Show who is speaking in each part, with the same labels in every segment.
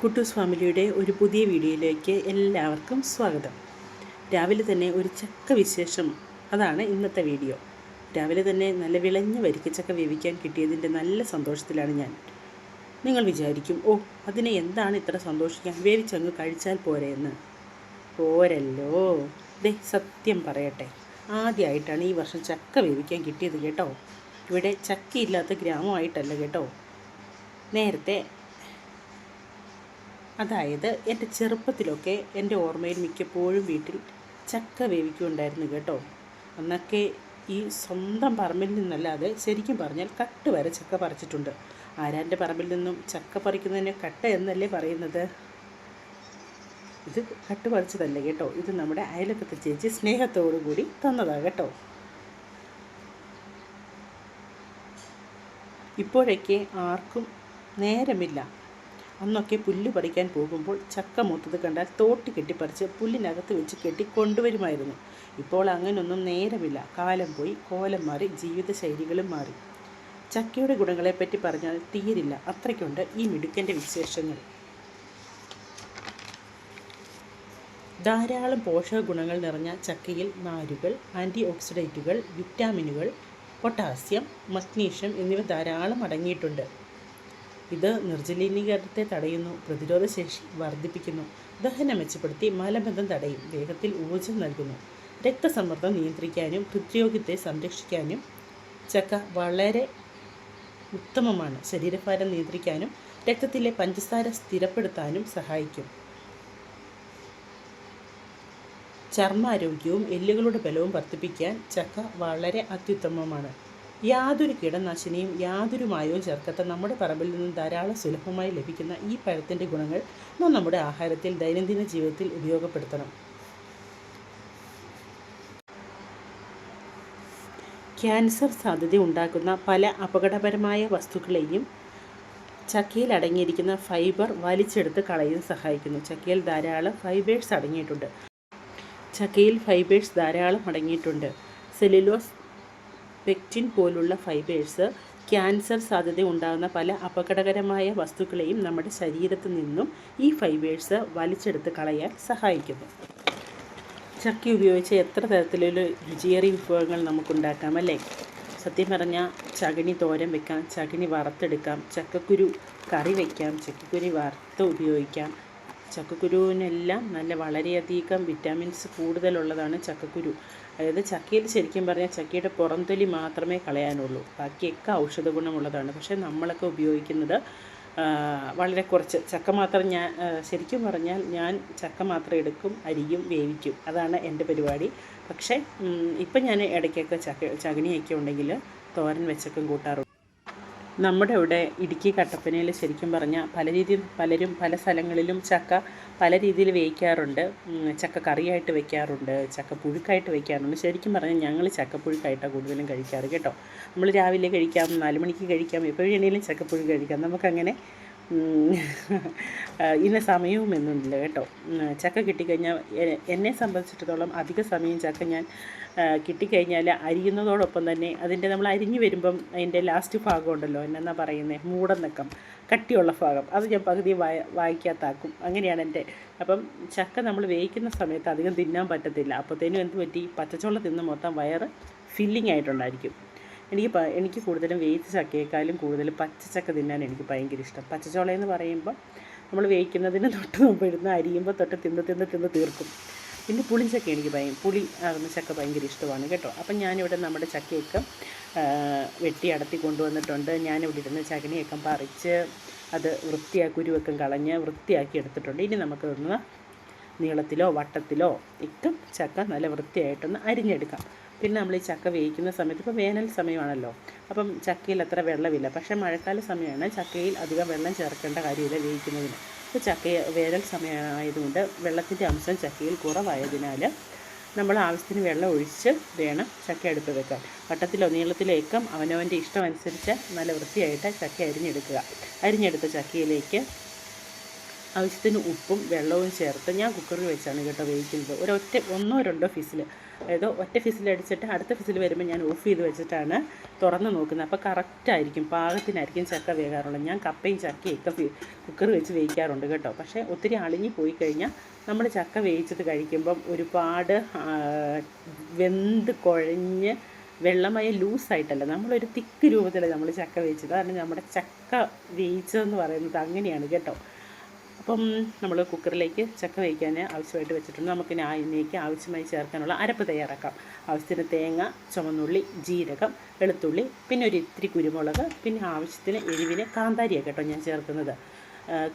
Speaker 1: കുട്ടൂസ് ഫാമിലിയുടെ ഒരു പുതിയ വീഡിയോയിലേക്ക് എല്ലാവർക്കും സ്വാഗതം. രാവിലെ തന്നെ ഒരു ചക്ക വിശേഷം, അതാണ് ഇന്നത്തെ വീഡിയോ. രാവിലെ തന്നെ നല്ല വിളഞ്ഞ വരിക്കച്ചക്ക വേവിക്കാൻ കിട്ടിയതിൻ്റെ നല്ല സന്തോഷത്തിലാണ് ഞാൻ. നിങ്ങൾ വിചാരിക്കും, അതിനെ എന്താണ് ഇത്ര സന്തോഷിക്കാൻ, വേവിച്ചങ്ങ് കഴിച്ചാൽ പോരെ എന്ന്. പോരല്ലോ. സത്യം പറയട്ടെ, ആദ്യമായിട്ടാണ് ഈ വർഷം ചക്ക വേവിക്കാൻ കിട്ടിയത് കേട്ടോ. ഇവിടെ ചക്കയില്ലാത്ത ഗ്രാമമായിട്ടല്ല കേട്ടോ. നേരത്തെ, അതായത് എൻ്റെ ചെറുപ്പത്തിലൊക്കെ എൻ്റെ ഓർമ്മയിൽ മിക്കപ്പോഴും വീട്ടിൽ ചക്ക വേവിക്കുന്നുണ്ടായിരുന്നു കേട്ടോ. അന്നൊക്കെ ഈ സ്വന്തം പറമ്പിൽ നിന്നല്ലാതെ ശരിക്കും പറഞ്ഞാൽ കട്ട് വരെ ചക്ക പറിച്ചിട്ടുണ്ട്. ആരാൻ്റെ പറമ്പിൽ നിന്നും ചക്ക പറിക്കുന്നതിന് കട്ട എന്നല്ലേ പറയുന്നത്. ഇത് കട്ട് പറിച്ചതല്ല കേട്ടോ, ഇത് നമ്മുടെ അയലക്കത്തെ ചേച്ചി സ്നേഹത്തോടു കൂടി തന്നതാണ് കേട്ടോ. ഇപ്പോഴൊക്കെ ആർക്കും നേരമില്ല. അന്നൊക്കെ പുല്ല് പറിക്കാൻ പോകുമ്പോൾ ചക്ക മൂത്തത് കണ്ടാൽ തോട്ടി കെട്ടിപ്പറിച്ച് പുല്ലിനകത്ത് വെച്ച് കെട്ടി കൊണ്ടുവരുമായിരുന്നു. ഇപ്പോൾ അങ്ങനൊന്നും നേരമില്ല. കാലം പോയി, കോലം മാറി, ജീവിതശൈലികളും മാറി. ചക്കയുടെ ഗുണങ്ങളെപ്പറ്റി പറഞ്ഞാൽ തീരില്ല, അത്രയ്ക്കുണ്ട് ഈ മിടുക്കൻ്റെ വിശേഷങ്ങൾ. ധാരാളം പോഷക ഗുണങ്ങൾ നിറഞ്ഞ ചക്കയിൽ നാരുകൾ, ആൻറ്റി ഓക്സിഡൻറ്റുകൾ, വിറ്റാമിനുകൾ, പൊട്ടാസ്യം, മഗ്നീഷ്യം എന്നിവ ധാരാളം അടങ്ങിയിട്ടുണ്ട്. ഇത് നിർജ്ജലീകരണത്തെ തടയുന്നു, പ്രതിരോധശേഷി വർദ്ധിപ്പിക്കുന്നു, ദഹനം മെച്ചപ്പെടുത്തി മലബന്ധം തടയും, വേഗത്തിൽ ഊർജ്ജം നൽകുന്നു, രക്തസമ്മർദ്ദം നിയന്ത്രിക്കാനും ഹൃദ്രോഗത്തെ സംരക്ഷിക്കാനും ചക്ക വളരെ ഉത്തമമാണ്. ശരീരഭാരം നിയന്ത്രിക്കാനും രക്തത്തിലെ പഞ്ചസാര സ്ഥിരപ്പെടുത്താനും സഹായിക്കും. ചർമ്മാരോഗ്യവും എല്ലുകളുടെ ബലവും വർദ്ധിപ്പിക്കാൻ ചക്ക വളരെ അത്യുത്തമമാണ്. യാതൊരു കീടനാശിനിയും യാതൊരു മായവും ചേർക്കാത്ത നമ്മുടെ പറമ്പിൽ നിന്നും ധാരാളം സുലഭമായി ലഭിക്കുന്ന ഈ പഴത്തിൻ്റെ ഗുണങ്ങൾ നാം നമ്മുടെ ആഹാരത്തിൽ, ദൈനംദിന ജീവിതത്തിൽ ഉപയോഗപ്പെടുത്തണം. ക്യാൻസർ സാധ്യത ഉണ്ടാക്കുന്ന പല അപകടകരമായ വസ്തുക്കളെയും ചക്കയിൽ അടങ്ങിയിരിക്കുന്ന ഫൈബർ വലിച്ചെടുത്ത് കളയാൻ സഹായിക്കുന്നു. ചക്കയിൽ ധാരാളം ഫൈബേഴ്സ് അടങ്ങിയിട്ടുണ്ട്. സെല്ലുലോസ്, പെക്റ്റിൻ പോലുള്ള ഫൈബേഴ്സ് ക്യാൻസർ സാധ്യത ഉണ്ടാകുന്ന പല അപകടകരമായ വസ്തുക്കളെയും നമ്മുടെ ശരീരത്തിൽ നിന്നും ഈ ഫൈബേഴ്സ് വലിച്ചെടുത്ത് കളയാൻ സഹായിക്കുന്നു. ചക്ക ഉപയോഗിച്ച് എത്ര തരത്തിലുള്ള രുചിയേറിയ വിഭവങ്ങൾ നമുക്കുണ്ടാക്കാം അല്ലേ. സത്യം പറഞ്ഞാൽ ചകിണി തോരൻ വെക്കാം, ചകിണി വറുത്തെടുക്കാം, ചക്കക്കുരു കറി വയ്ക്കാം, ചക്കക്കുരു വറുത്ത് ഉപയോഗിക്കാം. ചക്കക്കുരുവിനെല്ലാം വളരെയധികം വിറ്റാമിൻസ് കൂടുതലുള്ളതാണ് ചക്കക്കുരു. അതായത് ചക്കയിൽ ശരിക്കും പറഞ്ഞാൽ ചക്കയുടെ പുറംതൊലി മാത്രമേ കളയാനുള്ളൂ, ബാക്കിയൊക്കെ ഔഷധ ഗുണമുള്ളതാണ്. പക്ഷേ നമ്മളൊക്കെ ഉപയോഗിക്കുന്നത് വളരെ കുറച്ച്. ചക്ക മാത്രം ശരിക്കും പറഞ്ഞാൽ ഞാൻ ചക്ക മാത്രം എടുക്കും, അരിയും, വേവിക്കും. അതാണ് എൻ്റെ പരിപാടി. പക്ഷേ ഇപ്പം ഞാൻ ഇടയ്ക്കൊക്കെ ചകിണിയൊക്കെ ഉണ്ടെങ്കിൽ തോരൻ വെച്ചൊക്കെ കൂട്ടാറുണ്ട്. നമ്മുടെ ഇവിടെ ഇടുക്കി കട്ടപ്പനയിൽ ശരിക്കും പറഞ്ഞാൽ പലരും പല സ്ഥലങ്ങളിലും ചക്ക പല രീതിയിൽ വേവിക്കാറുണ്ട്. ചക്ക കറിയായിട്ട് വയ്ക്കാറുണ്ട്, ചക്ക പുഴുക്കായിട്ട് വയ്ക്കാറുണ്ട്. ശരിക്കും പറഞ്ഞാൽ ഞങ്ങൾ ചക്കപ്പുഴുക്കായിട്ടാണ് കൂടുതലും കഴിക്കാറ് കേട്ടോ. നമ്മൾ രാവിലെ കഴിക്കാം, 4 മണിക്ക് കഴിക്കാം, എപ്പോൾ വേണമെങ്കിലും ചക്കപ്പുഴു കഴിക്കാം. നമുക്കങ്ങനെ ഇന്ന സമയവും എന്നൊന്നുമില്ല കേട്ടോ. ചക്ക കിട്ടിക്കഴിഞ്ഞാൽ എന്നെ സംബന്ധിച്ചിടത്തോളം അധിക സമയം ചക്ക ഞാൻ കിട്ടിക്കഴിഞ്ഞാൽ അരിയുന്നതോടൊപ്പം തന്നെ അതിൻ്റെ നമ്മൾ അരിഞ്ഞു വരുമ്പം അതിൻ്റെ ലാസ്റ്റ് ഭാഗം ഉണ്ടല്ലോ, എന്നാ പറയുന്നത്, മൂടന്നക്കം, കട്ടിയുള്ള ഭാഗം, അത് ഞാൻ പകുതി വായിക്കാത്താക്കും. അങ്ങനെയാണ് എൻ്റെ. അപ്പം ചക്ക നമ്മൾ വേവിക്കുന്ന സമയത്ത് അധികം തിന്നാൻ പറ്റത്തില്ല. അപ്പോഴത്തേനും എന്ത് പറ്റി, പച്ചച്ചോള തിന്ന് മൊത്തം വയറ് ഫില്ലിംഗ് ആയിട്ടുണ്ടായിരിക്കും. എനിക്ക് കൂടുതലും വേവിച്ച ചക്കയേക്കാളും കൂടുതൽ പച്ചച്ചക്ക തിന്നാൻ എനിക്ക് ഭയങ്കര ഇഷ്ടം. പച്ചച്ചോള എന്ന് പറയുമ്പോൾ നമ്മൾ വേവിക്കുന്നതിന് തൊട്ട് മുമ്പ് ഇരുന്ന് അരിയുമ്പോൾ തൊട്ട് തിന്ന് തീർക്കും. പിന്നെ പുളിഞ്ചക്ക എനിക്ക് പുളി ആകുന്ന ചക്ക ഭയങ്കര ഇഷ്ടമാണ് കേട്ടോ. അപ്പം ഞാനിവിടെ നമ്മുടെ ചക്കയൊക്കെ വെട്ടി അടത്തി കൊണ്ടുവന്നിട്ടുണ്ട്. ഞാനിവിടെ ഇരുന്ന് ചകിണിയൊക്കെ പറിച്ച് അത് കുരുവൊക്കെ കളഞ്ഞ് വൃത്തിയാക്കി എടുത്തിട്ടുണ്ട്. ഇനി നമുക്കൊന്ന് നീളത്തിലോ വട്ടത്തിലോ ഒക്കെ ചക്ക നല്ല വൃത്തിയായിട്ടൊന്ന് അരിഞ്ഞെടുക്കാം. പിന്നെ നമ്മൾ ഈ ചക്ക വേവിക്കുന്ന സമയത്ത്, ഇപ്പോൾ വേനൽ സമയമാണല്ലോ, അപ്പം ചക്കയിൽ അത്ര വെള്ളമില്ല. പക്ഷേ മഴക്കാല സമയമാണ്, ചക്കയിൽ അധികം വെള്ളം ചേർക്കേണ്ട കാര്യമില്ല വേവിക്കുന്നതിന്. ഇപ്പോൾ വേനൽ സമയമായതുകൊണ്ട് വെള്ളത്തിൻ്റെ അംശം ചക്കയിൽ കുറവായതിനാൽ നമ്മൾ ആവശ്യത്തിന് വെള്ളം ഒഴിച്ച് വേണം ചക്ക അടുപ്പ് വെക്കാൻ. വട്ടത്തിലോ നീളത്തിലോ ഒക്കെ അവനവൻ്റെ ഇഷ്ടം അനുസരിച്ച് നല്ല വൃത്തിയായിട്ട് ചക്ക അരിഞ്ഞെടുത്ത ചക്കയിലേക്ക് ആവശ്യത്തിന് ഉപ്പും വെള്ളവും ചേർത്ത് ഞാൻ കുക്കറിൽ വെച്ചാണ് കേട്ടോ വേവിക്കുന്നത്. 1-2 ഫിസിൽ അതായത് ഒറ്റ ഫിസിലടിച്ചിട്ട് അടുത്ത ഫിസിൽ വരുമ്പോൾ ഞാൻ ഓഫ് ചെയ്ത് വെച്ചിട്ടാണ് തുറന്ന് നോക്കുന്നത്. അപ്പോൾ കറക്റ്റായിരിക്കും, പാകത്തിനായിരിക്കും ചക്ക വേകാറുള്ളത്. ഞാൻ കപ്പയും ചക്കയൊക്കെ കുക്കർ വെച്ച് വേവിക്കാറുണ്ട് കേട്ടോ. പക്ഷേ ഒത്തിരി അളിഞ്ഞു പോയി കഴിഞ്ഞാൽ നമ്മൾ ചക്ക വേവിച്ചത് കഴിക്കുമ്പം ഒരുപാട് വെന്ത് കുഴഞ്ഞ് വെള്ളമയം ലൂസായിട്ടല്ല, നമ്മളൊരു തിക്ക് രൂപത്തിലാണ് നമ്മൾ ചക്ക വേവിച്ചത്. അതാണ് നമ്മുടെ ചക്ക വേവിച്ചതെന്ന് പറയുന്നത് അങ്ങനെയാണ് കേട്ടോ. അപ്പം നമ്മൾ കുക്കറിലേക്ക് ചക്ക വേവിക്കാൻ ആവശ്യമായിട്ട് വെച്ചിട്ടുണ്ട്. നമുക്കിനി അതിലേക്ക് ആവശ്യമായി ചേർക്കാനുള്ള അരപ്പ് തയ്യാറാക്കാം. ആവശ്യത്തിന് തേങ്ങ, ചുവന്നുള്ളി, ജീരകം, വെളുത്തുള്ളി, പിന്നെ ഒരു ഇത്തിരി കുരുമുളക്, പിന്നെ ആവശ്യത്തിന് എരിവിന് കാന്താരിയാണ് കേട്ടോ ഞാൻ ചേർക്കുന്നത്.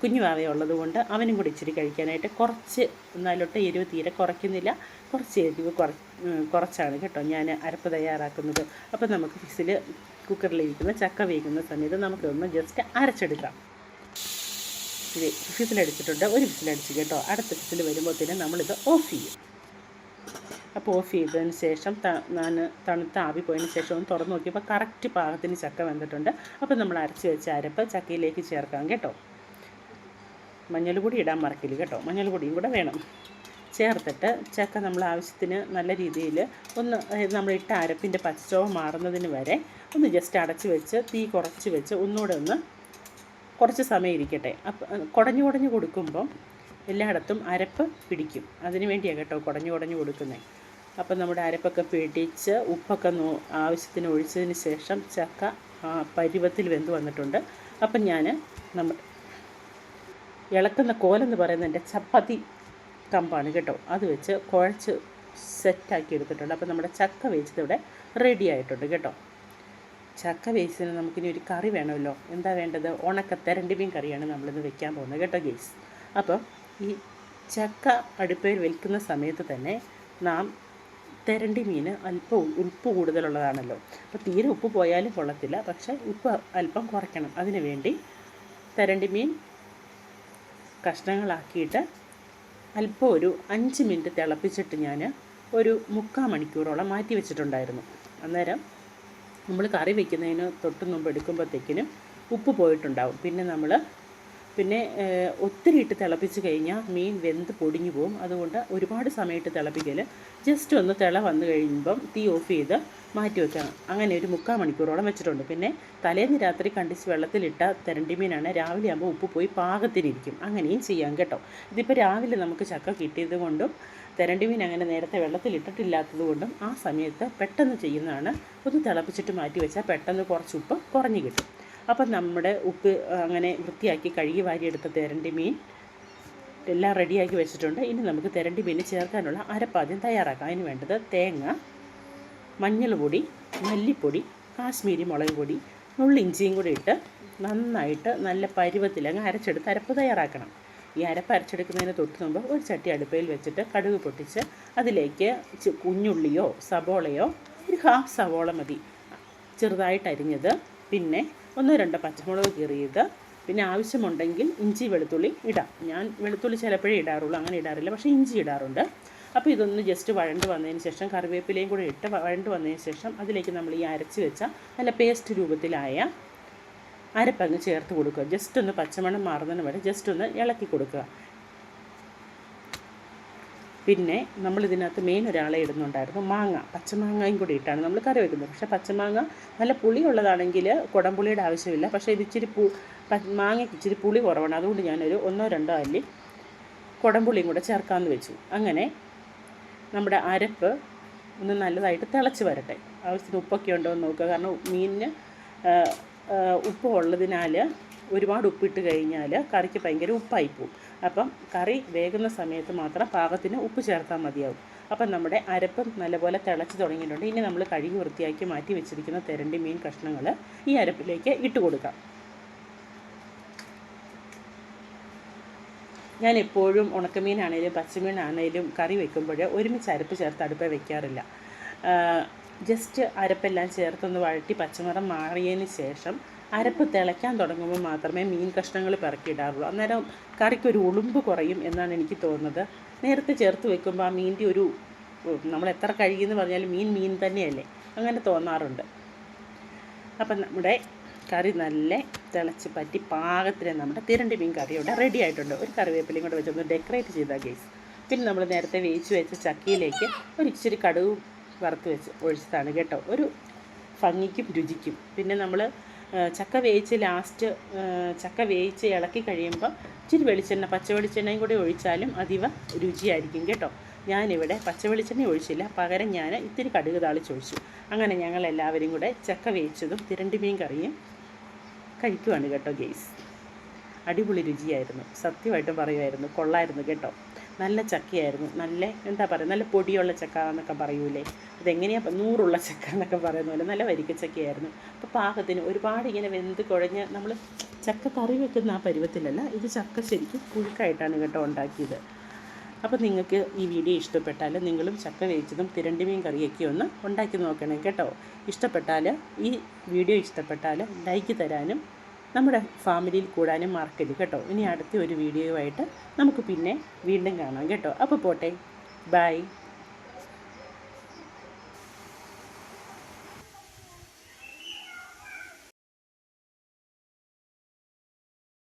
Speaker 1: കുഞ്ഞു വാവയുള്ളത് കൊണ്ട് അവനും കൂടി ഇച്ചിരി കഴിക്കാനായിട്ട് കുറച്ച്, എന്നാലൊട്ട് എരിവ് തീരെ കുറയ്ക്കുന്നില്ല, കുറച്ച് എരിവ് കുറച്ചാണ് കേട്ടോ ഞാൻ അരപ്പ് തയ്യാറാക്കുന്നത്. അപ്പോൾ നമുക്ക് കുക്കറിലിരിക്കുന്ന ചക്ക വേകുന്ന സമയത്ത് നമുക്കൊന്ന് ജസ്റ്റ് അരച്ചെടുക്കാം. ഇത് ഫിസിലടിച്ചിട്ടുണ്ട്, ഒരു ഫിസിലടിച്ച് കേട്ടോ. അടുത്ത ഫിസിൽ വരുമ്പോഴത്തേനും നമ്മളിത് ഓഫ് ചെയ്യും. അപ്പോൾ ഓഫ് ചെയ്തതിന് ശേഷം തണുത്ത ആവി പോയതിന് ശേഷം ഒന്ന് തുറന്ന് നോക്കിയപ്പോൾ കറക്റ്റ് പാകത്തിന് ചക്ക വെന്തിട്ടുണ്ട്. അപ്പോൾ നമ്മൾ അരച്ച് വെച്ച അരപ്പ് ചക്കയിലേക്ക് ചേർക്കാം കേട്ടോ. മഞ്ഞൾ പൊടി ഇടാൻ മറക്കില്ല കേട്ടോ, മഞ്ഞൾ പൊടിയും കൂടെ വേണം. ചേർത്തിട്ട് ചക്ക നമ്മൾ ആവശ്യത്തിന് നല്ല രീതിയിൽ ഒന്ന്, നമ്മൾ ഇട്ട അരപ്പിൻ്റെ പച്ചച്ചോവ മാറുന്നതിന് വരെ ഒന്ന് ജസ്റ്റ് അടച്ച് വെച്ച് തീ കുറച്ച് വെച്ച് ഒന്നുകൂടെ ഒന്ന് കുറച്ച് സമയം ഇരിക്കട്ടെ. അപ്പം കുടഞ്ഞു കൊടുക്കുമ്പം എല്ലായിടത്തും അരപ്പ് പിടിക്കും, അതിന് വേണ്ടിയാണ് കേട്ടോ കുടഞ്ഞു കൊടുക്കുന്നത്. അപ്പം നമ്മുടെ അരപ്പൊക്കെ പിടിച്ച് ഉപ്പൊക്കെ ആവശ്യത്തിന് ഒഴിച്ചതിന് ശേഷം ചക്ക പരുവത്തിൽ വെന്ത് വന്നിട്ടുണ്ട്. അപ്പം ഞാൻ നമ്മൾ ഇളക്കുന്ന കോലെന്ന് പറയുന്നത് എൻ്റെ ചപ്പാത്തി കമ്പാണ് കേട്ടോ, അത് വെച്ച് കുഴച്ച് സെറ്റാക്കി എടുത്തിട്ടുണ്ട്. അപ്പം നമ്മുടെ ചക്ക വേവിച്ചത് ഇവിടെ റെഡി ആയിട്ടുണ്ട് കേട്ടോ. ചക്ക വേവിച്ചതിന് നമുക്കിനി ഒരു കറി വേണമല്ലോ. എന്താ വേണ്ടത്? ഉണക്കത്തരണ്ടി മീൻ കറിയാണ് നമ്മളിന്ന് വെക്കാൻ പോകുന്നത് കേട്ടോ ഗെയ്സ്. അപ്പോൾ ഈ ചക്ക അടുപ്പയിൽ വെക്കുന്ന സമയത്ത് തന്നെ നാം തെരണ്ടി മീൻ അല്പം ഉപ്പ് കൂടുതലുള്ളതാണല്ലോ. അപ്പോൾ തീരെ ഉപ്പ് പോയാലും കൊള്ളത്തില്ല, പക്ഷേ ഉപ്പ് അല്പം കുറയ്ക്കണം. അതിന് വേണ്ടി തെരണ്ടി മീൻ കഷ്ണങ്ങളാക്കിയിട്ട് അല്പം ഒരു 5 മിനിറ്റ് തിളപ്പിച്ചിട്ട് ഞാൻ ഒരു 3/4 മണിക്കൂറോളം മാറ്റി വെച്ചിട്ടുണ്ടായിരുന്നു. അന്നേരം നമ്മൾ കറി വയ്ക്കുന്നതിന് തൊട്ട് മുമ്പ് എടുക്കുമ്പോഴത്തേക്കിനും ഉപ്പ് പോയിട്ടുണ്ടാവും. പിന്നെ ഒത്തിരി ഇട്ട് തിളപ്പിച്ച് കഴിഞ്ഞാൽ മീൻ വെന്ത് പൊടിഞ്ഞു പോകും. അതുകൊണ്ട് ഒരുപാട് സമയത്ത് തിളപ്പിക്കൽ, ജസ്റ്റ് ഒന്ന് തിള വന്നു കഴിയുമ്പം തീ ഓഫ് ചെയ്ത് മാറ്റി വെക്കണം. അങ്ങനെ ഒരു 3/4 മണിക്കൂറോളം വെച്ചിട്ടുണ്ട്. പിന്നെ തലേന്ന് രാത്രി കണ്ടിച്ച് വെള്ളത്തിലിട്ട തെരണ്ടി മീനാണ് രാവിലെ ആകുമ്പോൾ ഉപ്പ് പോയി പാകത്തിനിരിക്കും. അങ്ങനെയും ചെയ്യാം കേട്ടോ. ഇതിപ്പോൾ രാവിലെ നമുക്ക് ചക്ക കിട്ടിയത് കൊണ്ടും തെരണ്ടി മീൻ അങ്ങനെ നേരത്തെ വെള്ളത്തിലിട്ടിട്ടില്ലാത്തത് കൊണ്ടും ആ സമയത്ത് പെട്ടെന്ന് ചെയ്യുന്നതാണ്. ഒന്ന് തിളപ്പിച്ചിട്ട് മാറ്റി വെച്ചാൽ പെട്ടെന്ന് കുറച്ച് ഉപ്പ് കുറഞ്ഞ് കിട്ടും. അപ്പം നമ്മുടെ ഉപ്പ് അങ്ങനെ വൃത്തിയാക്കി കഴുകി വാരിയെടുത്ത തെരണ്ടി മീൻ എല്ലാം റെഡിയാക്കി വെച്ചിട്ടുണ്ട്. ഇനി നമുക്ക് തെരണ്ടി മീൻ ചേർക്കാനുള്ള അരപ്പാദ്യം തയ്യാറാക്കാം. അതിന് വേണ്ടത് തേങ്ങ, മഞ്ഞൾപ്പൊടി, മല്ലിപ്പൊടി, കാശ്മീരി മുളക് പൊടി, നുള്ളിഞ്ചിയും കൂടി ഇട്ട് നന്നായിട്ട് നല്ല പരുവത്തിലങ്ങ് അരച്ചെടുത്ത് അരപ്പ് തയ്യാറാക്കണം. ഈ അരപ്പ് അരച്ചെടുക്കുന്നതിന് തൊട്ട് മുമ്പ് ഒരു ചട്ടി അടുപ്പയിൽ വെച്ചിട്ട് കടുക് പൊട്ടിച്ച് അതിലേക്ക് കുഞ്ഞുള്ളിയോ സബോളയോ ഒരു 1/2 സവോള മതി ചെറുതായിട്ട് അരിഞ്ഞത്, പിന്നെ 1-2 പച്ചമുളക് കീറിയത്, പിന്നെ ആവശ്യമുണ്ടെങ്കിൽ ഇഞ്ചി വെളുത്തുള്ളി ഇടാം. ഞാൻ വെളുത്തുള്ളി ചിലപ്പോഴേ ഇടാറുള്ളൂ, അങ്ങനെ ഇടാറില്ല, പക്ഷേ ഇഞ്ചി ഇടാറുണ്ട്. അപ്പോൾ ഇതൊന്ന് ജസ്റ്റ് വഴണ്ട് വന്നതിന് ശേഷം കറിവേപ്പിലയും കൂടെ ഇട്ട് വഴണ്ട് വന്നതിന് ശേഷം അതിലേക്ക് നമ്മൾ ഈ അരച്ച് വെച്ച നല്ല പേസ്റ്റ് രൂപത്തിലായ അരപ്പങ്ങ് ചേർത്ത് കൊടുക്കുക. ജസ്റ്റ് ഒന്ന് പച്ചമണം മാറുന്നതിന് വരെ ജസ്റ്റ് ഒന്ന് ഇളക്കി കൊടുക്കുക. പിന്നെ നമ്മളിതിനകത്ത് മെയിൻ ഒരാളെ ഇടുന്നുണ്ടായിരുന്നു, മാങ്ങ, പച്ചമാങ്ങയും കൂടി ഇട്ടാണ് നമ്മൾ കറി വയ്ക്കുന്നത്. പക്ഷേ പച്ചമാങ്ങ നല്ല പുളിയുള്ളതാണെങ്കിൽ കുടംപുളിയുടെ ആവശ്യമില്ല. പക്ഷേ ഇത് ഇച്ചിരി മാങ്ങയ്ക്ക് ഇച്ചിരി പുളി കുറവാണ്, അതുകൊണ്ട് ഞാനൊരു 1-2 അല്ലി കുടംപുളിയും കൂടെ ചേർക്കാമെന്ന് വെച്ചു. അങ്ങനെ നമ്മുടെ അരപ്പ് ഒന്ന് നല്ലതായിട്ട് തിളച്ച് വരട്ടെ. ആവശ്യത്തിന് ഉപ്പൊക്കെ ഉണ്ടോ എന്ന് നോക്കുക. കാരണം മീനിന് ഉപ്പ് ഉള്ളതിനാൽ ഒരുപാട് ഉപ്പിട്ട് കഴിഞ്ഞാൽ കറിക്ക് ഭയങ്കര ഉപ്പായിപ്പോവും. അപ്പം കറി വേകുന്ന സമയത്ത് മാത്രം പാകത്തിന് ഉപ്പ് ചേർത്താൽ മതിയാവും. അപ്പം നമ്മുടെ അരപ്പ് നല്ലപോലെ തിളച്ച് തുടങ്ങിയിട്ടുണ്ട്. ഇനി നമ്മൾ കഴുകി വൃത്തിയാക്കി മാറ്റി വെച്ചിരിക്കുന്ന തെരണ്ടി മീൻ കഷ്ണങ്ങൾ ഈ അരപ്പിലേക്ക് ഇട്ട് കൊടുക്കാം. ഞാൻ എപ്പോഴും ഉണക്കമീനാണേലും പച്ചമീനാണേലും കറി വെക്കുമ്പോൾ ഒരുമിച്ച് അരപ്പ് ചേർത്ത് അടുപ്പേ വെക്കാറില്ല. ജസ്റ്റ് അരപ്പെല്ലാം ചേർത്തൊന്ന് വഴറ്റി പച്ചമണം മാറിയതിന് ശേഷം അരപ്പ് തിളയ്ക്കാൻ തുടങ്ങുമ്പോൾ മാത്രമേ മീൻ കഷ്ണങ്ങൾ പിറക്കിയിടാറുള്ളൂ. അന്നേരം കറിക്കൊരു ഉളുമ്പ് കുറയും എന്നാണ് എനിക്ക് തോന്നുന്നത്. നേരത്തെ ചേർത്ത് വെക്കുമ്പോൾ ആ മീനിൻ്റെ ഒരു, നമ്മൾ എത്ര കഴുകിയെന്ന് പറഞ്ഞാലും മീൻ തന്നെയല്ലേ, അങ്ങനെ തോന്നാറുണ്ട്. അപ്പം നമ്മുടെ കറി നല്ല തിളച്ച് പറ്റി പാകത്തിന് നമ്മുടെ തിരണ്ടി മീൻ കറി ഇവിടെ റെഡി ആയിട്ടുണ്ട്. ഒരു കറിവേപ്പിലയും കൂടെ വെച്ചൊന്ന് ഡെക്കറേറ്റ് ചെയ്താൽ ഗൈസ്. പിന്നെ നമ്മൾ നേരത്തെ വേവിച്ച് വെച്ച ചക്കയിലേക്ക് ഒരു ഇച്ചിരി കടുക് വറുത്ത് വെച്ച് ഒഴിച്ചതാണ് കേട്ടോ, ഒരു ഭംഗിക്കും രുചിക്കും. പിന്നെ നമ്മൾ ചക്ക വേവിച്ച് ലാസ്റ്റ് ചക്ക വേവിച്ച് ഇളക്കി കഴിയുമ്പോൾ ഇച്ചിരി വെളിച്ചെണ്ണ, പച്ച വെളിച്ചെണ്ണയും കൂടി ഒഴിച്ചാലും അതീവ രുചിയായിരിക്കും കേട്ടോ. ഞാനിവിടെ പച്ച വെളിച്ചെണ്ണ ഒഴിച്ചില്ല, പകരം ഞാൻ ഇത്തിരി കടുക് താളിച്ചൊഴിച്ചു. അങ്ങനെ ഞങ്ങളെല്ലാവരും കൂടെ ചക്ക വേവിച്ചതും തിരണ്ടി മീൻ കറിയും കഴിക്കുവാണ് കേട്ടോ ഗെയ്സ്. അടിപൊളി രുചിയായിരുന്നു, സത്യമായിട്ടും പറയുമായിരുന്നു, കൊള്ളായിരുന്നു കേട്ടോ. നല്ല ചക്കയായിരുന്നു, നല്ല എന്താ പറയുക, നല്ല പൊടിയുള്ള ചക്ക എന്നൊക്കെ പറയൂലേ, അതെങ്ങനെയാണ് 100 ചക്ക എന്നൊക്കെ പറയുന്ന പോലെ നല്ല വരിക്കച്ചക്കയായിരുന്നു. അപ്പോൾ പാകത്തിന് ഒരുപാട് ഇങ്ങനെ വെന്ത് കുഴഞ്ഞ് നമ്മൾ ചക്ക കറി വെക്കുന്ന ആ പരുവത്തിലല്ല, ഇത് ചക്ക ശരിക്കും പുഴുക്കായിട്ടാണ് കേട്ടോ ഉണ്ടാക്കിയത്. അപ്പോൾ നിങ്ങൾക്ക് ഈ വീഡിയോ ഇഷ്ടപ്പെട്ടാൽ നിങ്ങളും ചക്ക വേവിച്ചതും തിരണ്ടി മീൻ കറിയൊക്കെ ഒന്ന് ഉണ്ടാക്കി നോക്കണം കേട്ടോ. ഈ വീഡിയോ ഇഷ്ടപ്പെട്ടാൽ ലൈക്ക് തരാനും നമ്മുടെ ഫാമിലിയിൽ കൂടാനും മറക്കരുത് കേട്ടോ. ഇനി അടുത്ത ഒരു വീഡിയോയുമായിട്ട് നമുക്ക് പിന്നെ വീണ്ടും കാണാം കേട്ടോ. അപ്പോൾ പോട്ടെ, ബൈ.